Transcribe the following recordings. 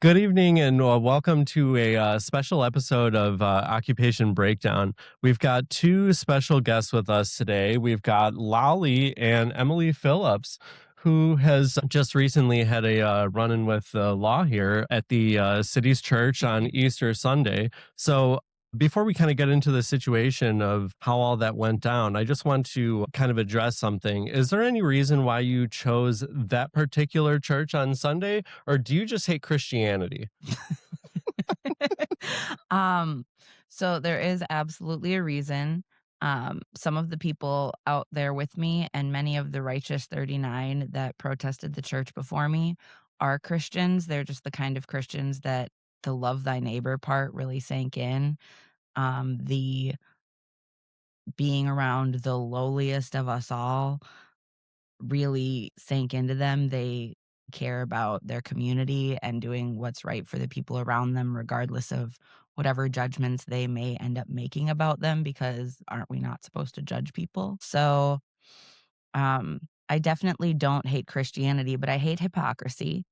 Good evening and welcome to a special episode of Occupation Breakdown. We've got two special guests with us today. We've got Lolly and Emily Phillips, who has just recently had a run-in with the law here at the city's church on Easter Sunday. So before we kind of get into the situation of how all that went down, I just want to kind of address something. Is there any reason why you chose that particular church on Sunday, or do you just hate Christianity? um, so there is absolutely a reason. Some of the people out there with me and many of the righteous 39 that protested the church before me are Christians. They're just the kind of Christians that the love thy neighbor part really sank in. The being around the lowliest of us all really sank into them. They care about their community and doing what's right for the people around them, regardless of whatever judgments they may end up making about them, because aren't we not supposed to judge people? So, um, I definitely don't hate Christianity, but I hate hypocrisy.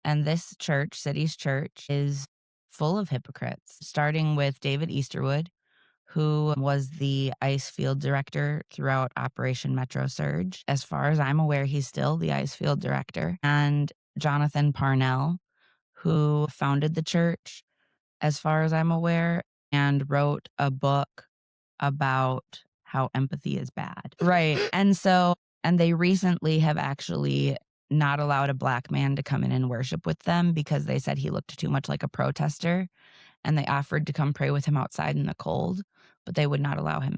And this church, City's Church, is full of hypocrites, starting with David Easterwood, who was the ice field director throughout Operation Metro Surge. As far as I'm aware, he's still the ice field director. And Jonathan Parnell, who founded the church, as far as I'm aware, and wrote a book about how empathy is bad. Right. And they recently have actually not allowed a black man to come in and worship with them because they said he looked too much like a protester, and they offered to come pray with him outside in the cold, but they would not allow him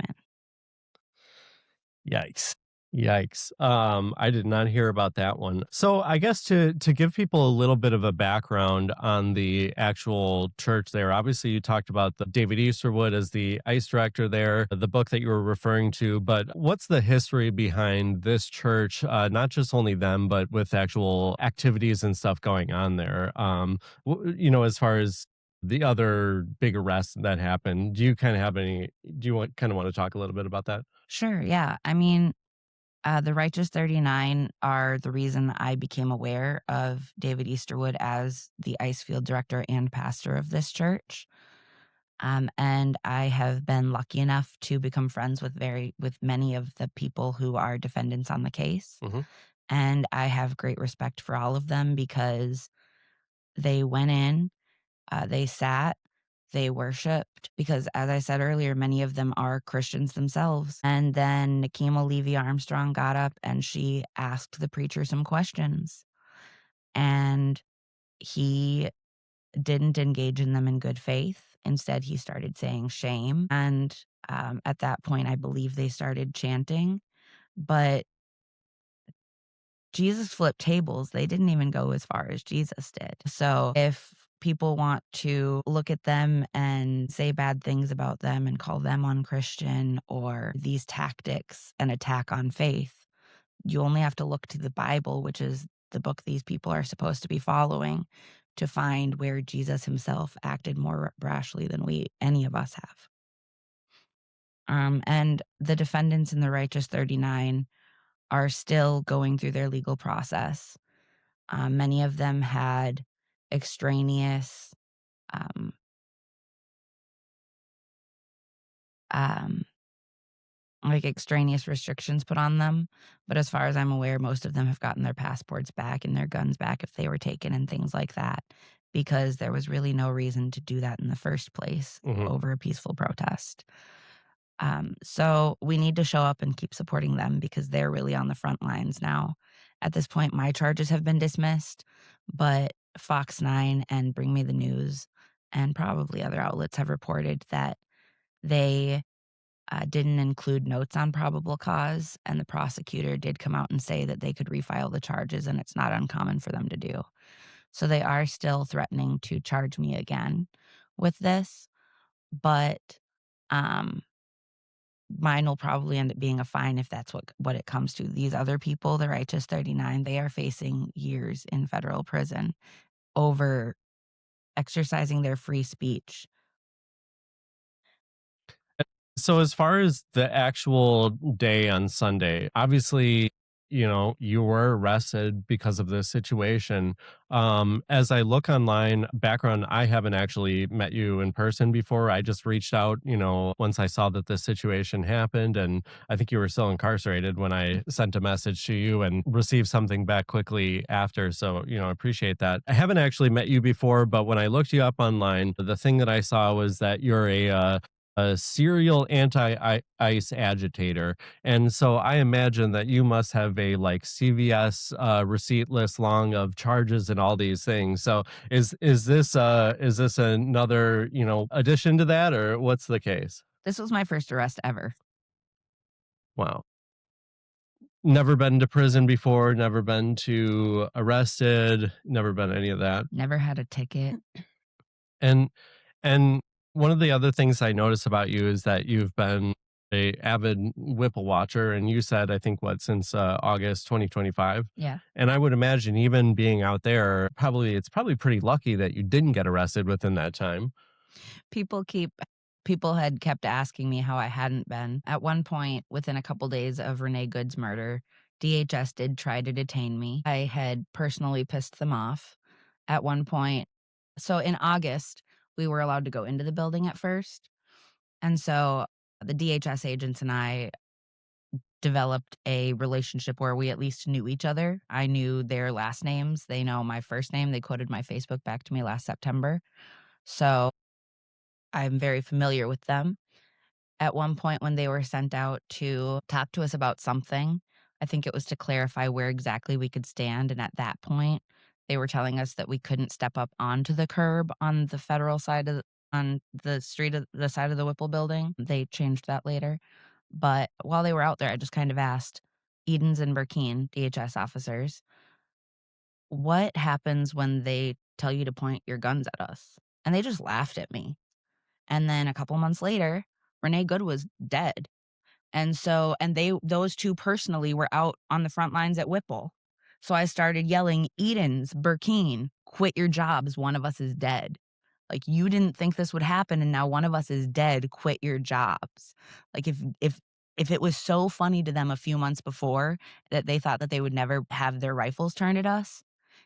in. Yikes. Yikes. I did not hear about that one. So I guess to give people a little bit of a background on the actual church there, obviously you talked about the David Easterwood as the ICE director there, the book that you were referring to, but what's the history behind this church? Not just only them, but with actual activities and stuff going on there. As far as the other big arrests that happened, do you kind of have any, do you want kind of want to talk a little bit about that? Sure, yeah. I mean, the Righteous 39 are the reason I became aware of David Easterwood as the ice field director and pastor of this church. And I have been lucky enough to become friends with many of the people who are defendants on the case. Mhm. And I have great respect for all of them because they went in, they sat, they worshiped, because as I said earlier, many of them are Christians themselves. And then Nikema Levy Armstrong got up and she asked the preacher some questions. And he didn't engage in them in good faith. Instead, he started saying shame. And at that point, I believe they started chanting. But Jesus flipped tables. They didn't even go as far as Jesus did. So if people want to look at them and say bad things about them and call them unchristian or these tactics an attack on faith, you only have to look to the Bible, which is the book these people are supposed to be following, to find where Jesus himself acted more brashly than any of us have. And the defendants in the Righteous 39 are still going through their legal process. Many of them had extraneous um, um, extraneous restrictions put on them. But as far as I'm aware, most of them have gotten their passports back and their guns back if they were taken and things like that, because there was really no reason to do that in the first place Mhm. over a peaceful protest. So we need to show up and keep supporting them because they're really on the front lines now. At this point, my charges have been dismissed, but Fox 9 and Bring Me the News and probably other outlets have reported that they didn't include notes on probable cause, and the prosecutor did come out and say that they could refile the charges, and it's not uncommon for them to do. So they are still threatening to charge me again with this, but um, mine will probably end up being a fine if that's what it comes to. These other people, the Righteous 39, they are facing years in federal prison over exercising their free speech. So as far as the actual day on Sunday, obviously you were arrested because of this situation. As I look online, background, I haven't actually met you in person before. I just reached out, once I saw that this situation happened, and I think you were still incarcerated when I sent a message to you and received something back quickly after. So, I appreciate that. I haven't actually met you before, but when I looked you up online, the thing that I saw was that you're a serial anti-ice agitator. And so I imagine that you must have a like CVS receipt list long of charges and all these things. So is this another, addition to that, or what's the case? This was my first arrest ever. Wow. Never been to prison before, never been to arrested, never been any of that. Never had a ticket. And and one of the other things I notice about you is that you've been a avid Whipple watcher, and you said, I think, what, since August 2025. Yeah. And I would imagine, even being out there, it's probably pretty lucky that you didn't get arrested within that time. People keep People had kept asking me how I hadn't been. At one point, within a couple days of Renee Good's murder, DHS did try to detain me. I had personally pissed them off at one point. So in August, we were allowed to go into the building at first. And so the DHS agents and I developed a relationship where we at least knew each other. I knew their last names. They know my first name. They quoted my Facebook back to me last September. So I'm very familiar with them. At one point, when they were sent out to talk to us about something, I think it was to clarify where exactly we could stand. And at that point, they were telling us that we couldn't step up onto the curb on the federal side on the street of the side of the Whipple building. They changed that later. But while they were out there, I just kind of asked Edens and Burkeen, DHS officers, what happens when they tell you to point your guns at us? And they just laughed at me. And then a couple months later, Renee Good was dead. And those two personally were out on the front lines at Whipple. So I started yelling, Edens, Burkeen, quit your jobs. One of us is dead. Like, you didn't think this would happen, and now one of us is dead. Quit your jobs. Like, if it was so funny to them a few months before that they thought that they would never have their rifles turned at us,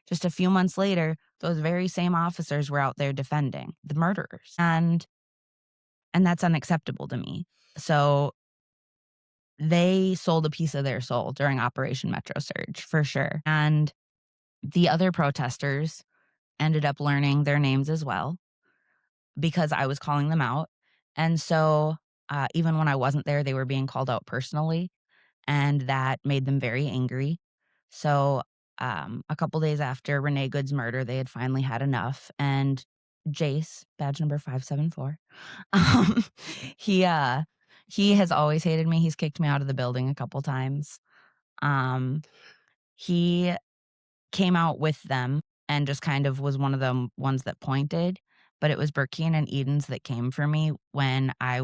just a few months later, those very same officers were out there defending the murderers. And that's unacceptable to me. So they sold a piece of their soul during Operation Metro Surge, for sure. And the other protesters ended up learning their names as well because I was calling them out. And so even when I wasn't there, they were being called out personally, and that made them very angry. So a couple days after Renee Good's murder, they had finally had enough. And Jace, badge number 574, um, he he has always hated me. He's kicked me out of the building a couple times. Um, he came out with them and just kind of was one of the ones that pointed, but it was Burkeen and Edens that came for me when it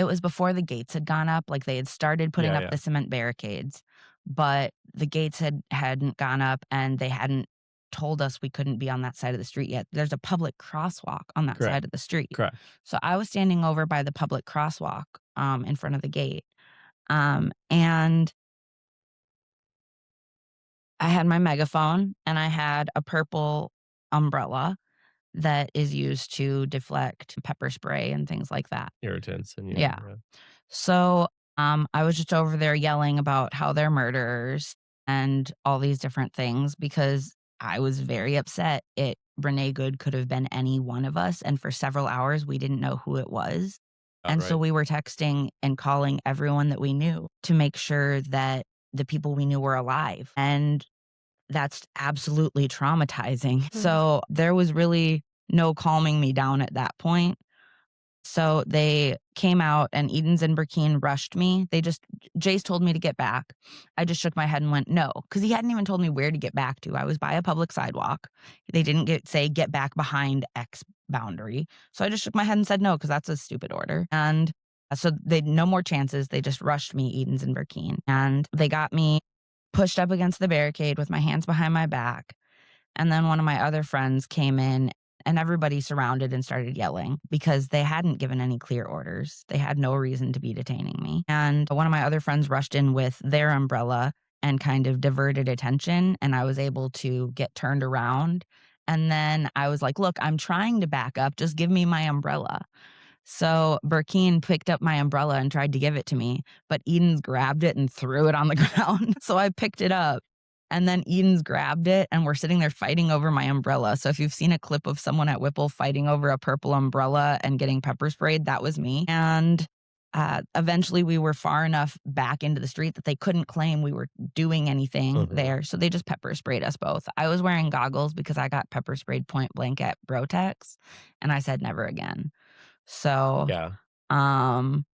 was before the gates had gone up. Like, they had started putting Yeah, up yeah. the cement barricades, but the gates hadn't gone up, and they hadn't told us we couldn't be on that side of the street yet. There's a public crosswalk on that Correct. side of the street. Correct. So I was standing over by the public crosswalk in front of the gate. And I had my megaphone, and I had a purple umbrella that is used to deflect pepper spray and things like that. Irritants and yeah, Yeah. yeah. So, I was just over there yelling about how they're murderers and all these different things because I was very upset. Renee Good could have been any one of us, and for several hours we didn't know who it was. And so Right. we were texting and calling everyone that we knew to make sure that the people we knew were alive. And that's absolutely traumatizing. So there was really no calming me down at that point. So they came out, and Edens and Burkeen rushed me. Jace told me to get back. I just shook my head and went, no, because he hadn't even told me where to get back to. I was by a public sidewalk. They didn't say get back behind X boundary. So I just shook my head and said no, because that's a stupid order. And so they no more chances. They just rushed me, Edens and Burkeen. And they got me pushed up against the barricade with my hands behind my back. And then one of my other friends came in and everybody surrounded and started yelling because they hadn't given any clear orders. They had no reason to be detaining me. And one of my other friends rushed in with their umbrella and kind of diverted attention, and I was able to get turned around. And then I was like, "Look, I'm trying to back up. Just give me my umbrella." So Burkeen picked up my umbrella and tried to give it to me, but Edens grabbed it and threw it on the ground. So I picked it up, and then Edens grabbed it, and we're sitting there fighting over my umbrella. So if you've seen a clip of someone at Whipple fighting over a purple umbrella and getting pepper sprayed, that was me. And eventually we were far enough back into the street that they couldn't claim we were doing anything Mhm. there. So they just pepper sprayed us both. I was wearing goggles because I got pepper sprayed point blank at Brotex, and I said never again. So, Yeah. um,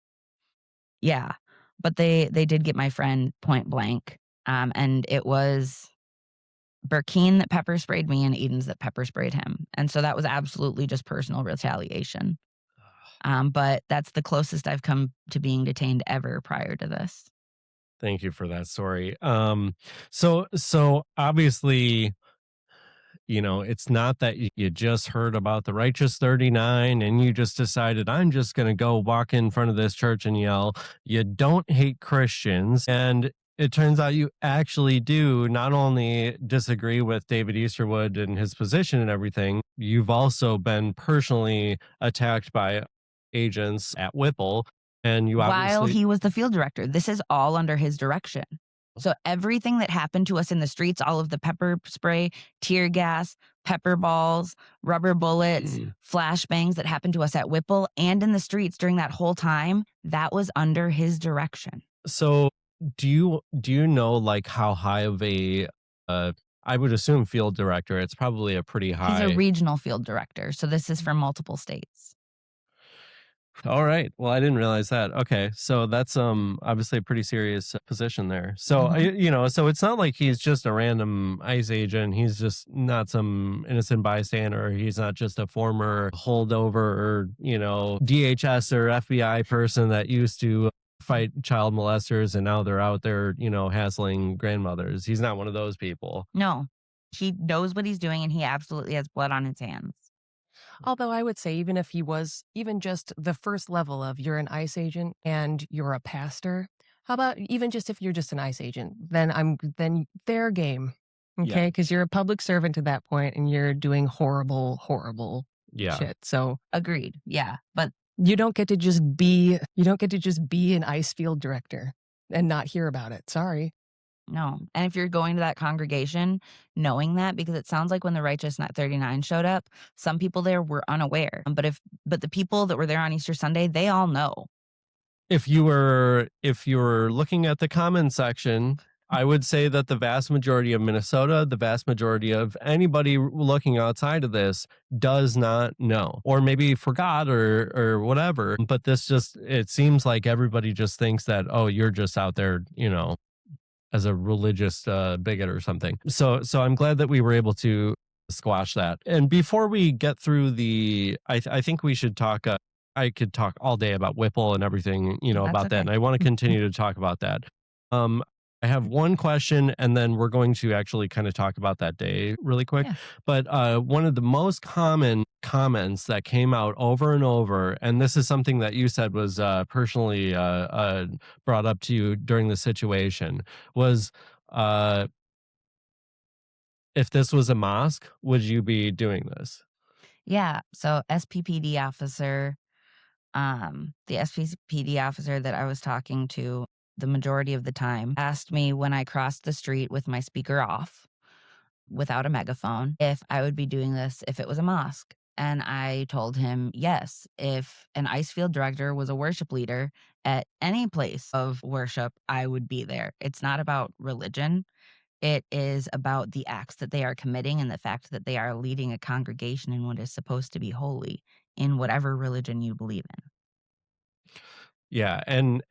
yeah, but they did get my friend point blank, and it was Burkeen that pepper sprayed me and Edens that pepper sprayed him, and so that was absolutely just personal retaliation. But that's the closest I've come to being detained ever prior to this. Thank you for that story. So obviously, it's not that you just heard about the righteous 39 and you just decided, I'm just going to go walk in front of this church and yell. You don't hate Christians. And it turns out you actually do not only disagree with David Easterwood and his position and everything, you've also been personally attacked by agents at Whipple. And you While obviously, he was the field director. This is all under his direction. So everything that happened to us in the streets, all of the pepper spray, tear gas, pepper balls, rubber bullets, flashbangs that happened to us at Whipple and in the streets during that whole time, that was under his direction. so do you know like how high of a uh I would assume field director, it's probably a pretty He's a high. regional field director, so this is for multiple states. All right. Well, I didn't realize that. Okay. So that's obviously a pretty serious position there. So Mhm. so it's not like he's just a random ICE agent. He's just not some innocent bystander. He's not just a former holdover or, DHS or FBI person that used to fight child molesters and now they're out there, hassling grandmothers. He's not one of those people. No. He knows what he's doing, and he absolutely has blood on his hands. Although I would say even if he was even just the first level of you're an ICE agent and you're a pastor, how about even just if you're just an ICE agent, then fair game. Yeah. Okay? Because you're a public servant at that point and you're doing horrible, horrible Yeah. shit. So Agreed. Yeah, but you don't get to just be an ICE field director and not hear about it. Sorry. no, and if you're going to that congregation knowing that, because it sounds like when the Righteous Not 39 showed up, some people there were unaware, but the people that were there on Easter Sunday, they all know. If you were looking at the comment section, I would say that the vast majority of Minnesota, the vast majority of anybody looking outside of this does not know, or maybe forgot or whatever. But this just it seems like everybody just thinks that, oh, you're just out there, as a religious bigot or something. So I'm glad that we were able to squash that. And before we get through I think we should talk. I could talk all day about Whipple and everything, That's about that, okay. and I want to continue to talk about that. Um, I have one question, and then we're going to actually kind of talk about that day really quick. Yeah. But one of the most common comments that came out over and over, and this is something that you said was personally brought up to you during the situation, was uh, if this was a mosque, would you be doing this? Yeah, so SPPD officer, the SPPD officer that I was talking to the majority of the time asked me when I crossed the street with my speaker off, without a megaphone, if I would be doing this if it was a mosque. And I told him, yes, if an ice field director was a worship leader at any place of worship, I would be there. It's not about religion. It is about the acts that they are committing and the fact that they are leading a congregation in what is supposed to be holy in whatever religion you believe in. Yeah, and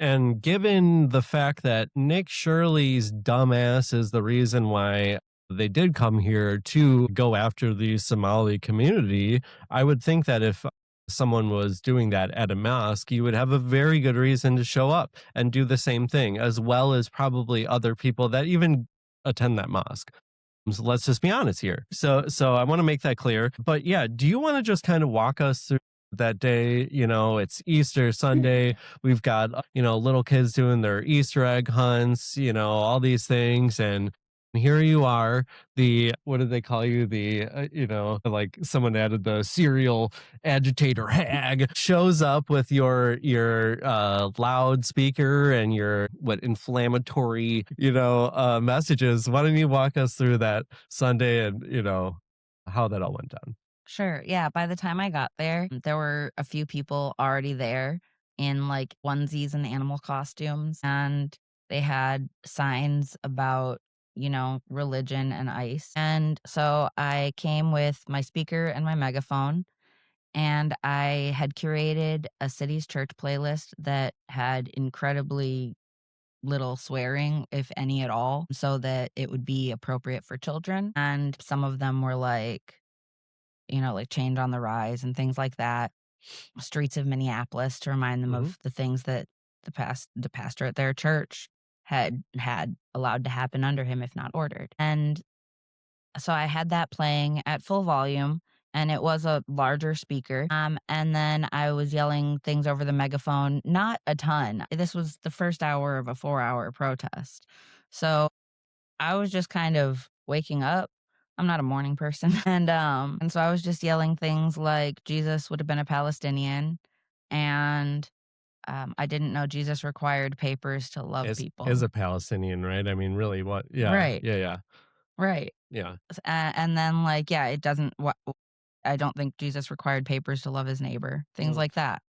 given the fact that Nick Shirley's dumbass is the reason why they did come here to go after the Somali community, I would think that if someone was doing that at a mosque, you would have a very good reason to show up and do the same thing, as well as probably other people that even attend that mosque. So let's just be honest here. So I want to make that clear. But yeah, do you want to just kind of walk us through that day? It's Easter Sunday. We've got little kids doing their Easter egg hunts, all these things, and here you are, the what did they call you, the like someone added the serial agitator hag shows up with your loudspeaker and your what inflammatory messages. Why don't you walk us through that Sunday and how that all went down? Sure. Yeah. By the time I got there, there were a few people already there in like onesies and animal costumes, and they had signs about, religion and ice. And so I came with my speaker and my megaphone, and I had curated a city's church playlist that had incredibly little swearing, if any at all, so that it would be appropriate for children. And some of them were like Change on the Rise and things like that. Streets of Minneapolis to remind them Mhm. of the things that the pastor at their church had allowed to happen under him if not ordered. And so I had that playing at full volume, and it was a larger speaker. And then I was yelling things over the megaphone, not a ton. This was the first hour of a 4-hour protest. So I was just kind of waking up. I'm not a morning person. And so I was just yelling things like Jesus would have been a Palestinian, and I didn't know Jesus required papers to love Is people. a Palestinian, right? I mean, really, what? Yeah, Right. yeah, yeah, Right. yeah. And then like, yeah, it doesn't I don't think Jesus required papers to love his neighbor. Things Mm. like that.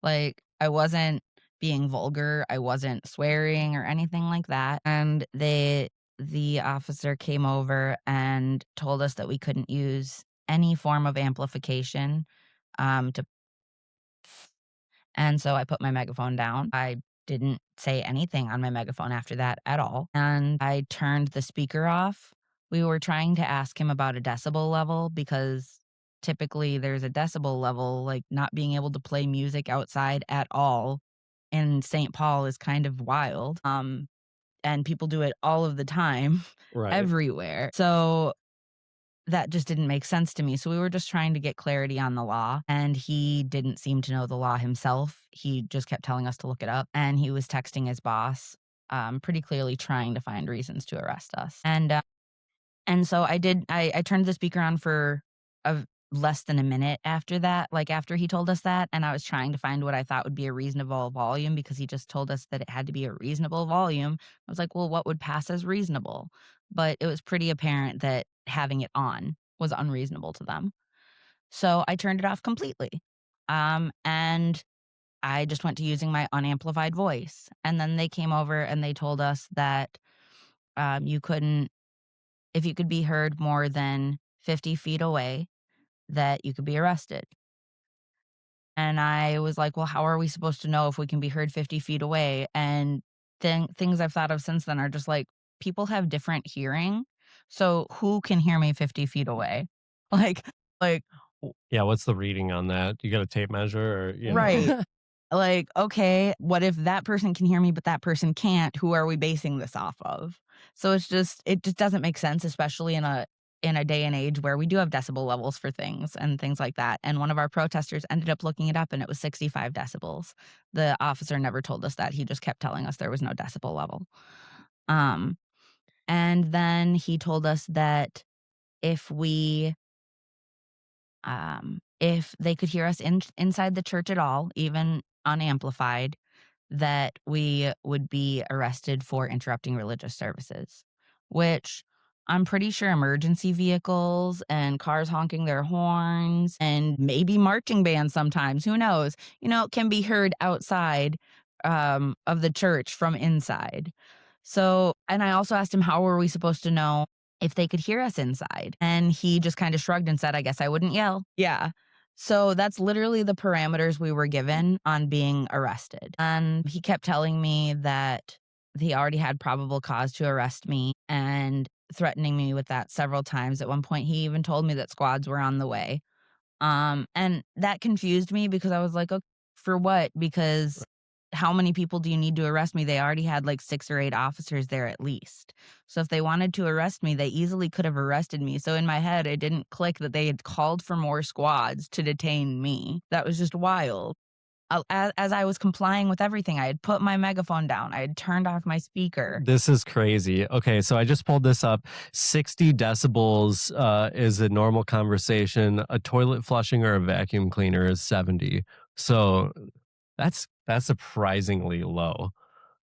Like I wasn't being vulgar, I wasn't swearing or anything like that. And the officer came over and told us that we couldn't use any form of amplification to and so I put my megaphone down. I didn't say anything on my megaphone after that at all. And I turned the speaker off. We were trying to ask him about a decibel level because typically there's a decibel level, like not being able to play music outside at all in St. Paul is kind of wild. And people do it all of the time, Right. everywhere. So that just didn't make sense to me. So we were just trying to get clarity on the law, and he didn't seem to know the law himself. He just kept telling us to look it up, and he was texting his boss, pretty clearly trying to find reasons to arrest us. And so I did. I turned the speaker on for a less than a minute after that, like after he told us that, and I was trying to find what I thought would be a reasonable volume because he just told us that it had to be a reasonable volume. I was like, well, what would pass as reasonable? But it was pretty apparent that having it on was unreasonable to them. So I turned it off completely. And I just went to using my unamplified voice. And then they came over and they told us that you couldn't, if you could be heard more than 50 feet away, that you could be arrested. And I was like, well, how are we supposed to know if we can be heard 50 feet away? And then things I've thought of since then are just like, people have different hearing. So who can hear me 50 feet away? Like, like, Yeah, what's the reading on that? You got a tape measure or? right. Like, okay, what if that person can hear me, but that person can't? Who are we basing this off of? So it just doesn't make sense, especially in a day and age where we do have decibel levels for things and things like that. And one of our protesters ended up looking it up and it was 65 decibels. The officer never told us that. He just kept telling us there was no decibel level. Um, and then he told us that if we if they could hear us inside the church at all, even unamplified, that we would be arrested for interrupting religious services, which I'm pretty sure emergency vehicles and cars honking their horns and maybe marching bands sometimes, who knows, can be heard outside of the church from inside. So, and I also asked him, how were we supposed to know if they could hear us inside? And he just kind of shrugged and said, I guess I wouldn't yell. Yeah. So that's literally the parameters we were given on being arrested. And he kept telling me that he already had probable cause to arrest me and threatening me with that several times. At one point, he even told me that squads were on the way. And that confused me because I was like, okay, for what? Because how many people do you need to arrest me? They already had like 6 or 8 officers there at least. So if they wanted to arrest me, they easily could have arrested me. So in my head, it didn't click that they had called for more squads to detain me. That was just wild. As I was complying with everything, I had put my megaphone down. I had turned off my speaker. This is crazy. Okay, so I just pulled this up. 60 decibels is a normal conversation. A toilet flushing or a vacuum cleaner is 70. So that's surprisingly low.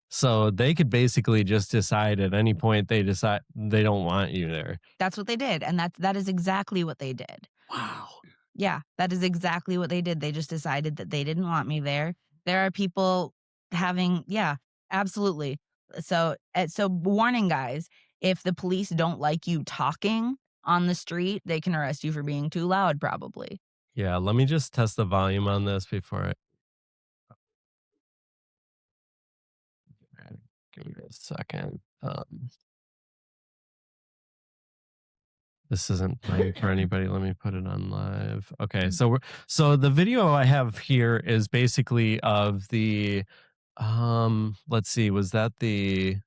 So they could basically just decide at any point they decide they don't want you there. That's what they did, and that is exactly what they did. Wow. Yeah, that is exactly what they did. They just decided that they didn't want me there. There are people having, yeah, absolutely. So warning, guys, if the police don't like you talking on the street, they can arrest you for being too loud, probably. Yeah, let me just test the volume on this before I give me a second. This isn't playing for anybody. Let me put it on live. Okay, so the video I have here is basically of the let's see, was that the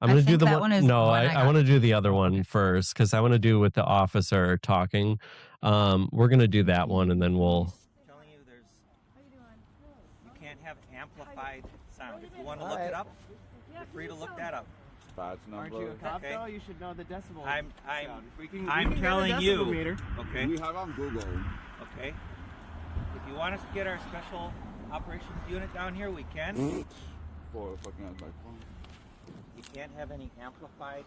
I'm I gonna do think the that one is no, the one I I got. want to do the other one first because I want to do with the officer talking. We're gonna do that one and then we'll Telling you you can't have amplified sound. If you want to look it up, you're free to look that up. Aren't you a cop though? You should know the decibel. I'm telling you. Meter. Okay. We have on Google. Okay. If you want us to get our special operations unit down here, we can. For fucking my phone. You can't have any amplified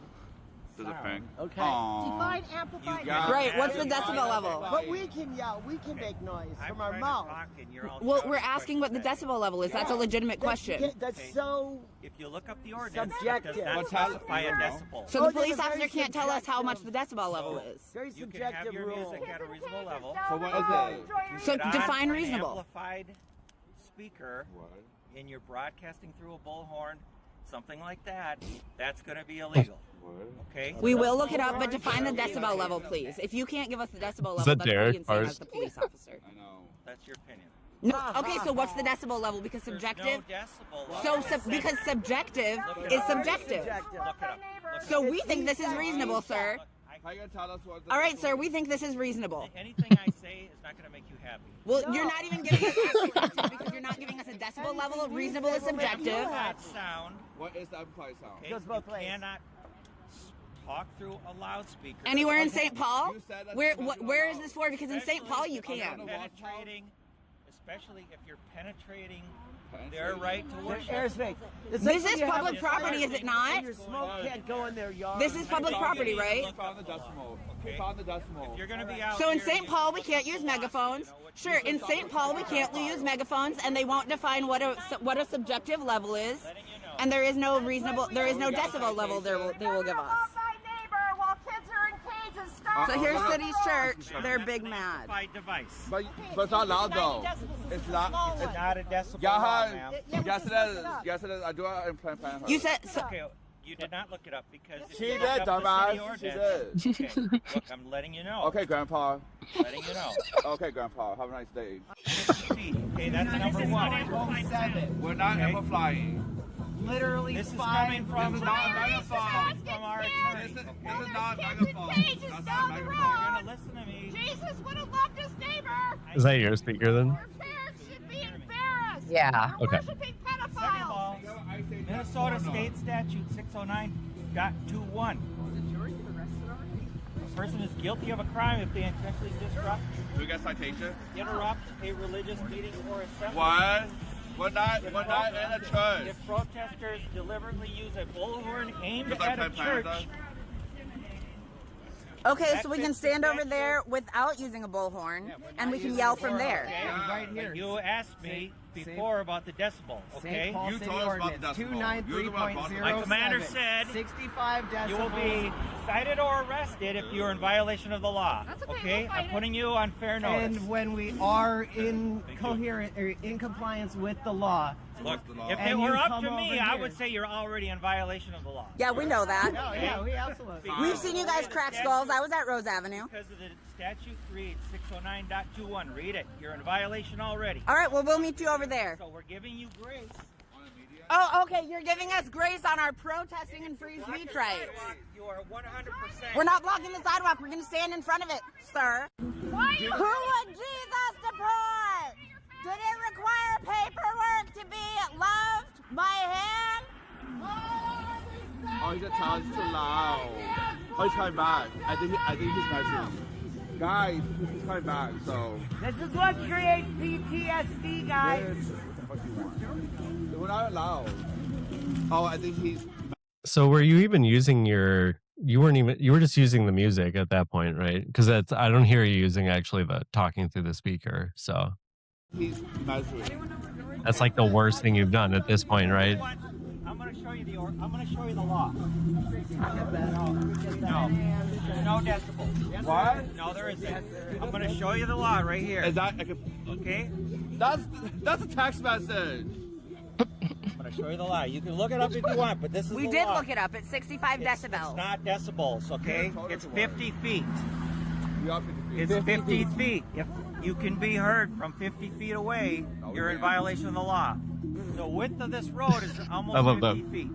There's a fan. Okay. Define amplified. Right, what's the decibel level? But we can yell, we can make noise from our mouth. Well, we're asking what the decibel level is. That's a legitimate question. That's so. If you look up the ordinance, it Subjective. does not specify a decibel. So the police officer can't tell us how much the decibel level is. Very You can have subjective your rule. music at a reasonable level. So what is it? So Put on define an reasonable. amplified speaker, and you're broadcasting through a bullhorn, something like that. That's going to be illegal. Okay. We will look it up, but define the decibel level, please. If you can't give us the decibel level, that that's Derek what you can say Bars? as the police officer. I know. That's your opinion. No, okay, so what's the decibel level? Because There's subjective. no decibel level. Because subjective is subjective. Look it up. So we think this is reasonable, sir. How you gonna tell us what? All right, sir, we think this is reasonable. Anything I say is not going to make you happy. Well, you're not even giving us actual answers because you're not giving us a decibel level. Reasonable is subjective. Amplified sound. What is the amplified sound? Okay, Goes both you ways. cannot talk through a loudspeaker. Anywhere in St. Paul? You said that's Where is this for? Because in St. Paul you can. Penetrating, especially if you're penetrating their right to worship. Airspace. This is public property, is it not? Your smoke can't go in their yard. This is public property, right? We found the decimal. We found the decimal. If you're going to be out So in there, St. Paul we can't use megaphones. Sure, in St. Paul we can't use megaphones, and they won't define what a subjective level is, and there is no decibel level they will give us. So here's City's Church. They're big mad. amplified device. But it's not loud though. It's not. It's not a decibel Yeah, level, ma'am. yes it is. Yes it is. I do it in plan. You said so, Okay, you did not look it up because if She you did, look up the dumbass. city She ordinance- did. Okay, look, I'm letting you know. Okay, Grandpa. Letting you know. Okay, Grandpa. Have a nice day. 50 feet. Okay, that's number one. We're not ever flying. Literally This is five. coming from This is not a megaphone. from our This attorney. is okay? not megaphone. That's not You're megaphone. gonna listen to me. Jesus would have loved his neighbor. Is that your speaker then? Our parents should be embarrassed. Yeah. We're Okay. worshiping Second of pedophiles. all, Minnesota State Statute 609.21. A person is guilty of a crime if they intentionally disrupt, Do we get citation? interrupt a religious meeting or assembly. What? We're not in a church. If protesters deliberately use a bullhorn aimed Just like at a Planned Parenthood. church, okay, so we can stand over there without using a bullhorn, and we can yell from there. okay? Right here. But you asked me before about the decibel, okay? St. Paul You City told us about the Ordinance decimal. You're the one about the 293.07. My commander said 65 decibels. You will be cited or arrested if you are in violation of the law. That's okay, Okay? we'll fight I'm it. putting you on fair notice. And when we are in in compliance with the law. Look, if And it were you up come to over me, I here. would say you're already in violation of the law. Yeah, we know that. Oh yeah, we absolutely. We've seen you guys crack skulls. I was at Rose Avenue. Because of the statute 609.21. Read it. You're in violation already. All right, well, we'll meet you over there. So we're giving you grace Oh, okay. You're giving us grace on our protesting and free speech rights. You are 100%. We're not blocking the sidewalk. We're going to stand in front of it, sir. Who would Jesus deport? Did it require paperwork to be loved by him? Oh, he's too loud. Oh, he's coming back. I think he's measuring. Guys, he's coming back, so. This is what creates PTSD, guys. We're not allowed. Oh, I think he's. So were you even using you were just using the music at that point, right? Because I don't hear you using actually the talking through the speaker. So He's measuring. that's like the worst thing you've done at this point, right? I'm going to show you the law. No decibels. What? No, there isn't. I'm going to show you the law right here. Is that Okay? That's a text message. I'm going to show you the law. You can look it up if you want, but this is We the did law. look it up. It's 65 decibels. It's not decibels, okay? It's 50 feet. We are 50 feet. It's 50 feet. If you can be heard from 50 feet away, you're in violation of the law. The width of this road is I love almost that. 50 feet.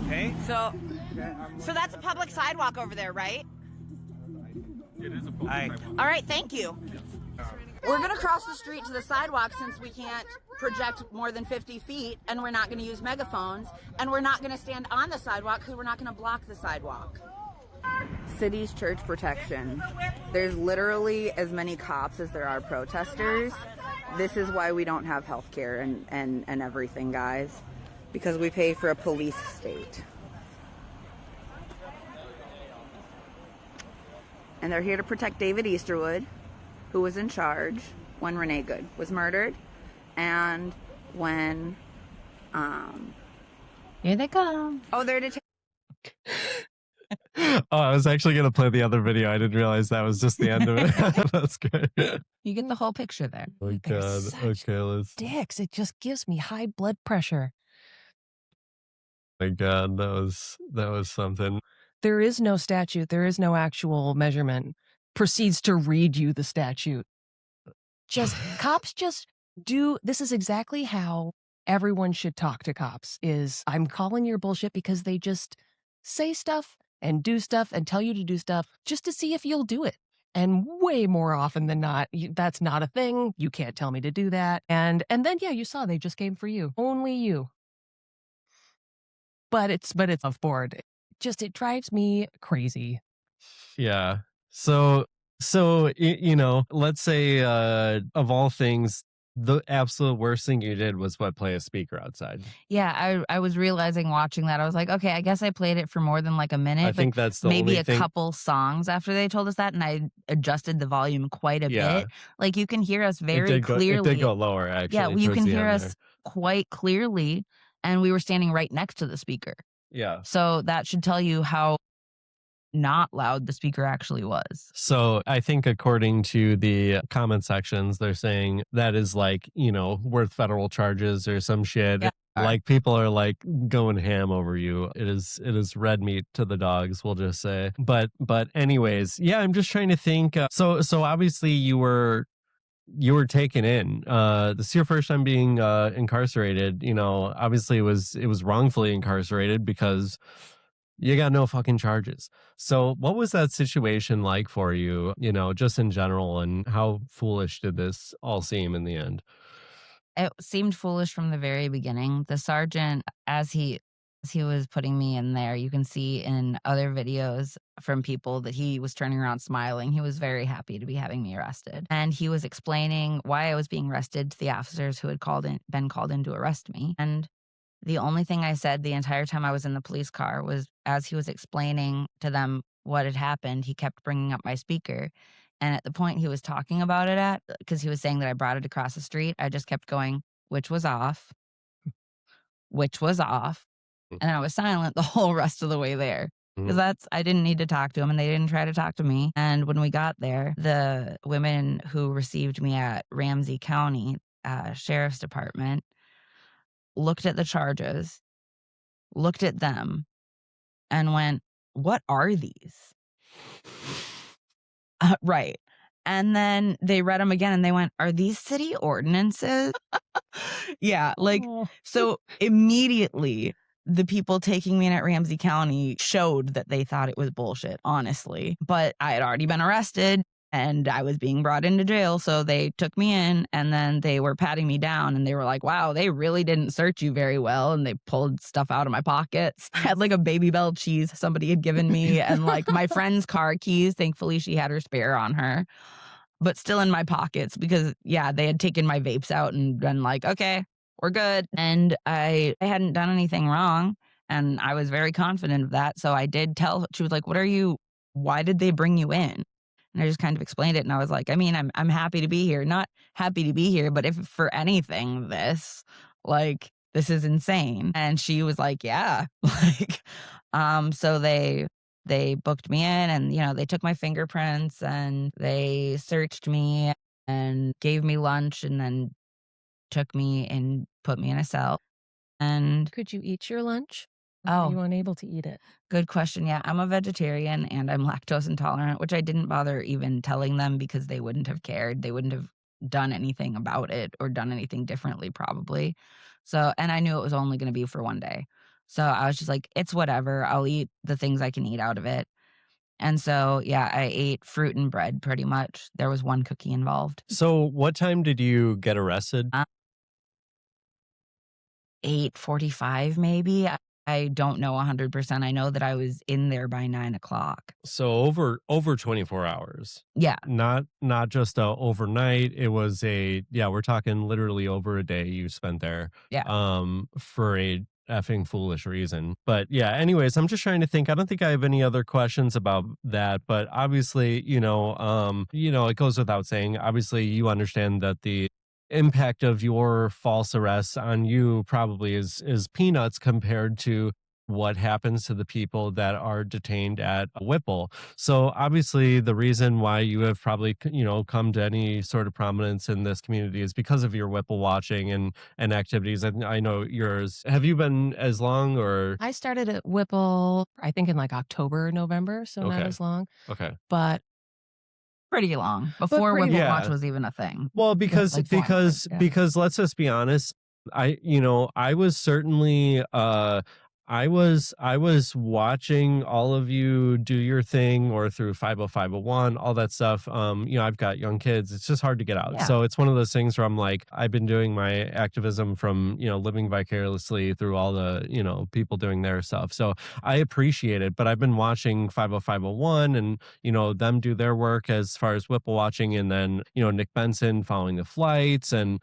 Okay? So that's a public sidewalk over there, right? It is a public sidewalk. All right, thank you. We're going to cross the street to the sidewalk since we can't project more than 50 feet, and we're not going to use megaphones, and we're not going to stand on the sidewalk because we're not going to block the sidewalk. City's church protection. There's literally as many cops as there are protesters. This is why we don't have health care and everything, guys, because we pay for a police state. And they're here to protect David Easterwood, who was in charge when Renee Good was murdered, and when Here they come. they're detained. Oh, I was actually going to play the other video. I didn't realize that was just the end of it. That's good. You get the whole picture there. Oh my They're God. such Okay, let's. Dicks. It just gives me high blood pressure. My God, that was something. There is no statute. There is no actual measurement. Proceeds to read you the statute. Cops just do. This is exactly how everyone should talk to cops. I'm calling your bullshit because they just say stuff and do stuff and tell you to do stuff just to see if you'll do it. And way more often than not, that's not a thing. You can't tell me to do that. And then, yeah, you saw they just came for you. Only you. But it's off board. It drives me crazy. Yeah. So let's say of all things, the absolute worst thing you did was play a speaker outside. Yeah, I was realizing watching that. I was like, okay, I guess I played it for more than like a minute. I think that's the maybe only a thing. couple songs after they told us that, and I adjusted the volume quite a Yeah. bit. Like you can hear us It very did clearly. go lower, actually. Yeah, you towards can the hear end us quite clearly, and we were standing right next to the speaker. there. Yeah. So that should tell you how not loud the speaker actually was. So I think according to the comment sections, they're saying that is like, worth federal charges or some shit. Yeah. Like people are like going ham over you. It is red meat to the dogs, we'll just say. But anyways, yeah, I'm just trying to think. So obviously you were taken in. This is your first time being incarcerated. Obviously it was wrongfully incarcerated because you got no fucking charges. So what was that situation like for you, just in general, and how foolish did this all seem in the end? It seemed foolish from the very beginning. The sergeant, as he was putting me in there, you can see in other videos from people that he was turning around smiling. He was very happy to be having me arrested. And he was explaining why I was being arrested to the officers who had been called in to arrest me. And the only thing I said the entire time I was in the police car was, as he was explaining to them what had happened, he kept bringing up my speaker. And at the point he was talking about it at, because he was saying that I brought it across the street, I just kept going, which was off. And then I was silent the whole rest of the way there. Because I didn't need to talk to him, and they didn't try to talk to me. And when we got there, the women who received me at Ramsey County Sheriff's Department looked at the charges, looked at them, and went, "What are these?" Right. And then they read them again and they went, "Are these city ordinances?" Yeah, like, Oh. so immediately the people taking me in at Ramsey County showed that they thought it was bullshit, honestly. But I had already been arrested and I was being brought into jail. So they took me in and then they were patting me down and they were like, "Wow, they really didn't search you very well." And they pulled stuff out of my pockets. I had like a Baby Bell cheese somebody had given me and like my friend's car keys. Thankfully, she had her spare on her, but still in my pockets because, yeah, they had taken my vapes out and been like, "Okay, we're good." And I hadn't done anything wrong. And I was very confident of that. So I did tell, she was like, why did they bring you in? And I just kind of explained it. And I was like, I mean, I'm happy to be here. Not happy to be here, but if for anything, this is insane. And she was like, yeah. So they booked me in and, they took my fingerprints and they searched me and gave me lunch and then took me and put me in a cell. And Could you eat your lunch? Or were you unable to eat it? good question. Yeah, I'm a vegetarian and I'm lactose intolerant, which I didn't bother even telling them because they wouldn't have cared. They wouldn't have done anything about it or done anything differently, probably. So, and I knew it was only going to be for one day. So I was just like, it's whatever. I'll eat the things I can eat out of it. And so, yeah, I ate fruit and bread pretty much. There was one cookie involved. So what time did you get arrested? 8:45 maybe. I don't know 100%. I know that I was in there by 9:00. So over 24 hours. Yeah. Not just overnight. It was we're talking literally over a day you spent there. Yeah. For a effing foolish reason. But yeah, anyways, I'm just trying to think. I don't think I have any other questions about that, but obviously, it goes without saying. Obviously, you understand that the impact of your false arrests on you probably is peanuts compared to what happens to the people that are detained at Whipple. So obviously the reason why you have probably come to any sort of prominence in this community is because of your Whipple watching and activities. I know yours. Have you been as long or? I started at Whipple, I think in like October, November, so not Okay. as long. Okay. But pretty long before pretty Whipple long. Watch Yeah. was even a thing. Well, because Like 4 hours, yeah. because let's just be honest, I was certainly I was watching all of you do your thing or through 50501, all that stuff. I've got young kids. It's just hard to get out. Yeah. So it's one of those things where I'm like, I've been doing my activism from, living vicariously through all the, people doing their stuff. So I appreciate it, but I've been watching 50501 and, them do their work as far as Whipple watching and then, Nick Benson following the flights and,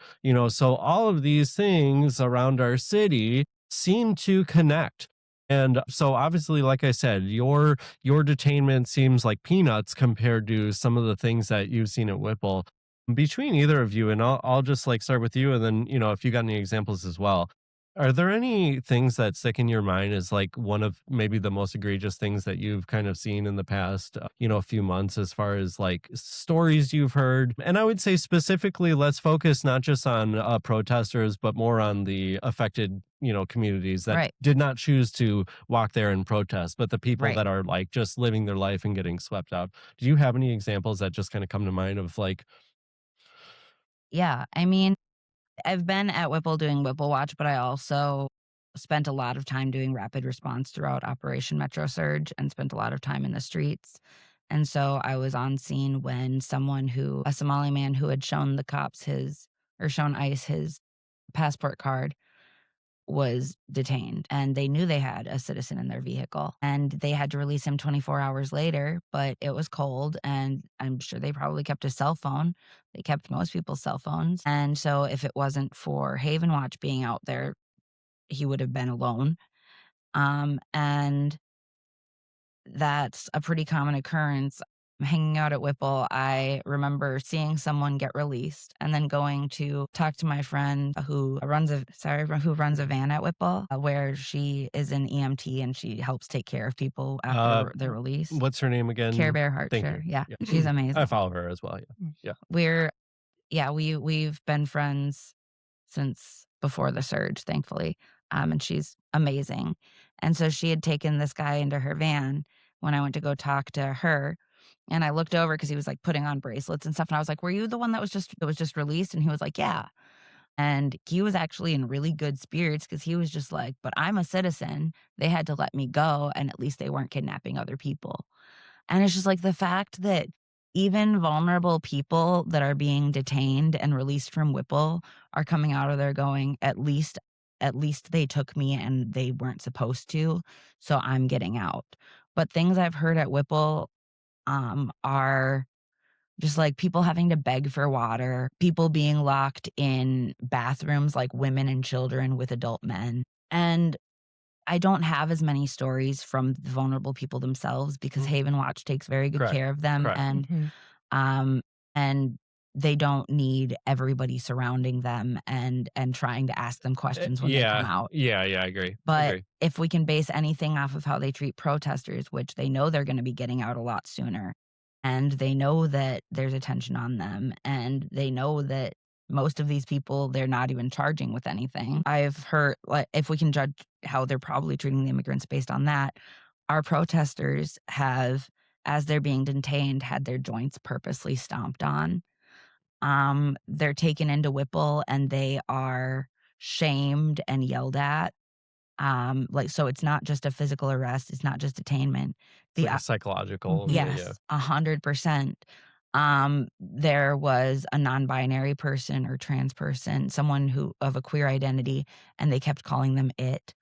so all of these things around our city seem to connect. And so obviously, like I said, your detainment seems like peanuts compared to some of the things that you've seen at Whipple. Between either of you, and I'll just like start with you and then, if you got any examples as well. Are there any things that stick in your mind as like one of maybe the most egregious things that you've kind of seen in the past, few months as far as like stories you've heard? And I would say specifically, let's focus not just on protesters, but more on the affected, communities that Right. did not choose to walk there and protest, but the people Right. that are like just living their life and getting swept up. Do you have any examples that just kind of come to mind of like? Yeah. I mean, I've been at Whipple doing Whipple Watch, but I also spent a lot of time doing rapid response throughout Operation Metro Surge and spent a lot of time in the streets. And so I was on scene when a Somali man who had shown the cops shown ICE his passport card was detained, and they knew they had a citizen in their vehicle and they had to release him 24 hours later, but it was cold and I'm sure they probably kept his cell phone. They kept most people's cell phones. And so if it wasn't for Haven Watch being out there, he would have been alone. And that's a pretty common occurrence. Hanging out at Whipple, I remember seeing someone get released and then going to talk to my friend who runs a van at Whipple, where she is an EMT and she helps take care of people after they're released. What's her name again? Care Bear Thank Hartshire. you. Yeah, she's amazing. I follow her as well. Yeah. We've been friends since before the surge, thankfully. And she's amazing. And so she had taken this guy into her van when I went to go talk to her. And I looked over because he was like putting on bracelets and stuff. And I was like, were you the one that was just released? And he was like, yeah. And he was actually in really good spirits because he was just like, but I'm a citizen. They had to let me go. And at least they weren't kidnapping other people. And it's just like the fact that even vulnerable people that are being detained and released from Whipple are coming out of there going, at least they took me and they weren't supposed to, so I'm getting out. But things I've heard at Whipple are just like people having to beg for water, people being locked in bathrooms like women and children with adult men. And I don't have as many stories from the vulnerable people themselves because Haven Watch takes very good Correct. care of them, Correct. and they don't need everybody surrounding them and trying to ask them questions when they come out. Yeah, I agree. But if we can base anything off of how they treat protesters, which they know they're gonna be getting out a lot sooner, and they know that there's attention on them, and they know that most of these people, they're not even charging with anything. I've heard, like, if we can judge how they're probably treating the immigrants based on that, our protesters have, as they're being detained, had their joints purposely stomped on. They're taken into Whipple and they are shamed and yelled at. So it's not just a physical arrest, it's not just detainment. It's like a psychological. Yeah. Yes, 100%. There was a non-binary person or trans person, someone who of a queer identity, and they kept calling them it.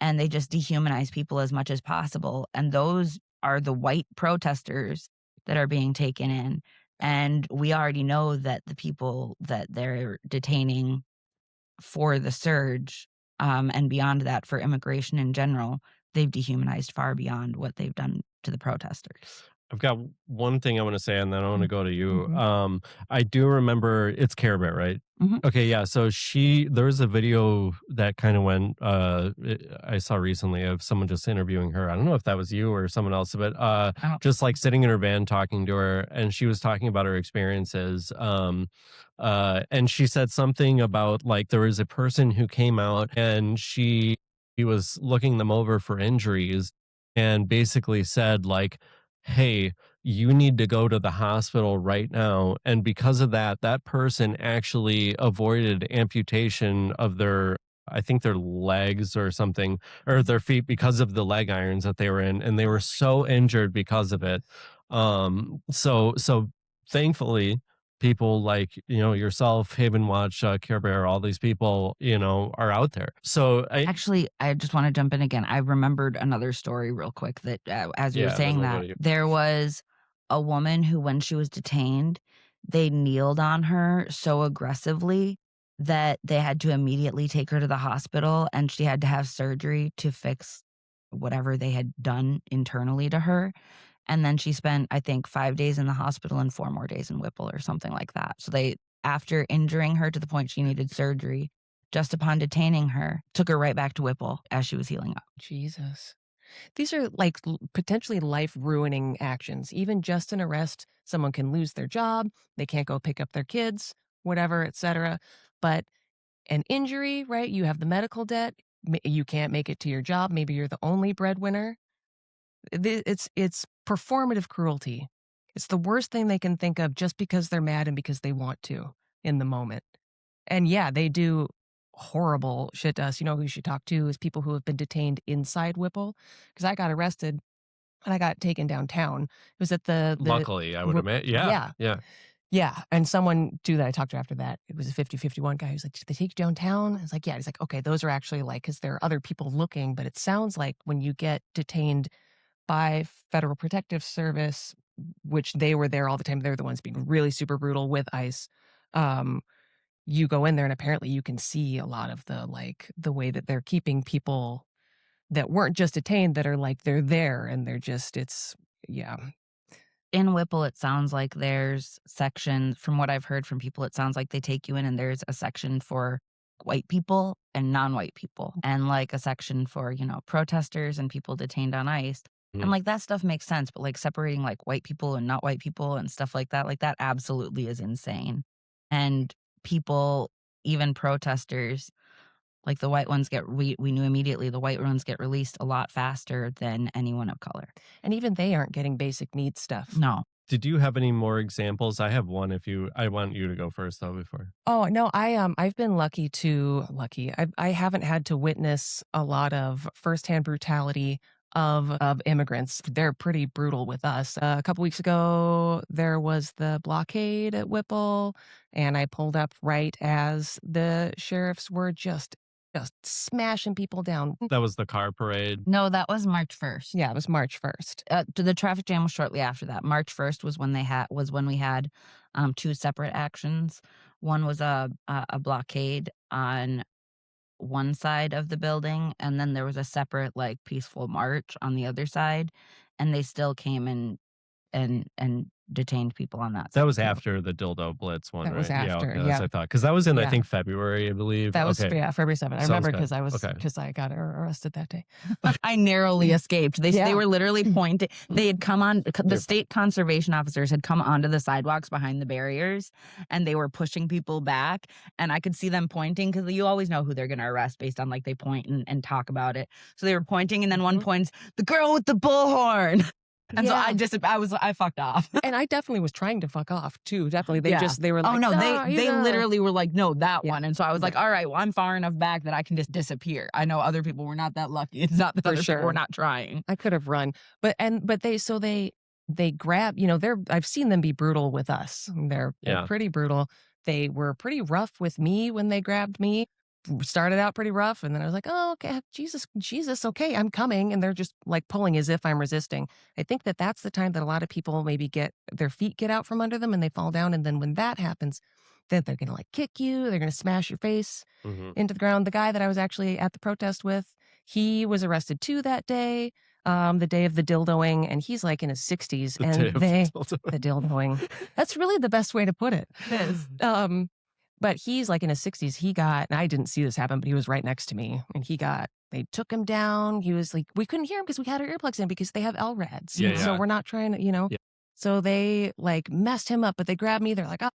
And they just dehumanize people as much as possible. And those are the white protesters that are being taken in. And we already know that the people that they're detaining for the surge, and beyond that for immigration in general, they've dehumanized far beyond what they've done to the protesters. I've got one thing I want to say, and then I want to go to you. Mhm. I do remember it's Care Bear, right? Mhm. Okay, yeah. So there was a video that kind of went. I saw recently of someone just interviewing her. I don't know if that was you or someone else, but I don't just like sitting in her van talking to her, and she was talking about her experiences. And she said something about like there was a person who came out and he was looking them over for injuries, and basically said like, hey, you need to go to the hospital right now. And because of that, that person actually avoided amputation of I think their legs or something, or their feet because of the leg irons that they were in. And they were so injured because of it. So thankfully, people like, yourself, Haven Watch, Care Bear, all these people, are out there. So Actually, I just want to jump in again. I remembered another story real quick that, as you were Yeah, then saying we'll go that, to you. there was a woman who, when she was detained, they kneeled on her so aggressively that they had to immediately take her to the hospital, and she had to have surgery to fix whatever they had done internally to her. And then she spent, I think, 5 days in the hospital and 4 more days in Whipple or something like that. So they, after injuring her to the point she needed surgery, just upon detaining her, took her right back to Whipple as she was healing up. Jesus. These are like potentially life ruining actions. Even just an arrest, someone can lose their job, they can't go pick up their kids, whatever, etc. But an injury, right? You have the medical debt, you can't make it to your job, maybe you're the only breadwinner. It's performative cruelty. It's the worst thing they can think of just because they're mad and because they want to in the moment. And yeah, they do horrible shit to us. You know who you should talk to is people who have been detained inside Whipple. Because I got arrested and I got taken downtown. It was at the Luckily, I would admit. yeah. Yeah. Yeah. And someone too that I talked to after that, it was a 50-51 guy who's like, did they take you downtown? I was like, yeah. He's like, okay, those are actually like, because there are other people looking, but it sounds like when you get detained by Federal Protective Service, which they were there all the time, they're the ones being really super brutal with ICE. You go in there and apparently you can see a lot of the way that they're keeping people that weren't just detained, that are like they're there and they're just, it's, yeah. In Whipple, it sounds like there's sections, from what I've heard from people, it sounds like they take you in and there's a section for white people and non-white people, and like a section for, protesters and people detained on ICE. And like that stuff makes sense, but like separating like white people and not white people and stuff like that absolutely is insane. And people, even protesters, Like the white ones we knew immediately the white ones get released a lot faster than anyone of color. And even they aren't getting basic needs stuff. No. Did you have any more examples? I have one. I want you to go first though before. Oh no, I've been lucky. I haven't had to witness a lot of firsthand brutality of immigrants. They're pretty brutal with us. A couple weeks ago, there was the blockade at Whipple, and I pulled up right as the sheriffs were just smashing people down. That was the car parade. No, that was March 1st. Yeah, it was March 1st. The traffic jam was shortly after that. March 1st was when we had two separate actions. One was a blockade on one side of the building, and then there was a separate like peaceful march on the other side, and they still came and detained people on that side. That was too. after the dildo blitz one, That right? was after, That's yeah. what I thought. Because that was in, I Yeah. think, February, I believe. That was Okay. February 7th. I Sounds remember good. because Okay. I got arrested that day. I narrowly escaped. They Yeah. were literally pointing. They had come on. The state conservation officers had come onto the sidewalks behind the barriers, and they were pushing people back. And I could see them pointing because you always know who they're going to arrest based on like they point and talk about it. So they were pointing, and then one points, the girl with the bullhorn. And Yeah. so I fucked off. And I definitely was trying to fuck off too. Definitely. They were like, oh no, they "Nah." literally were like, no, that Yeah. one. And so I was like, all right, well, I'm far enough back that I can just disappear. I know other people were not that lucky. It's not that For other sure. people were not trying. I could have run, but they grab, I've seen them be brutal with us. They're Yeah. pretty brutal. They were pretty rough with me when they grabbed me. Started out pretty rough, and then I was like, oh, okay, Jesus, okay, I'm coming. And they're just like pulling as if I'm resisting. I think that's the time that a lot of people maybe get their feet get out from under them and they fall down. And then when that happens, then they're going to like kick you. They're going to smash your face Mhm. into the ground. The guy that I was actually at the protest with, he was arrested too that day, the day of the dildoing, and he's like in his 60s. The day of The dildoing. That's really the best way to put it. It is. But he's like in his 60s. And I didn't see this happen, but he was right next to me, and they took him down. He was like, we couldn't hear him because we had our earplugs in because they have LRADs. Yeah, So yeah. we're not trying to, Yeah. So they like messed him up, but they grabbed me. They're like, oh.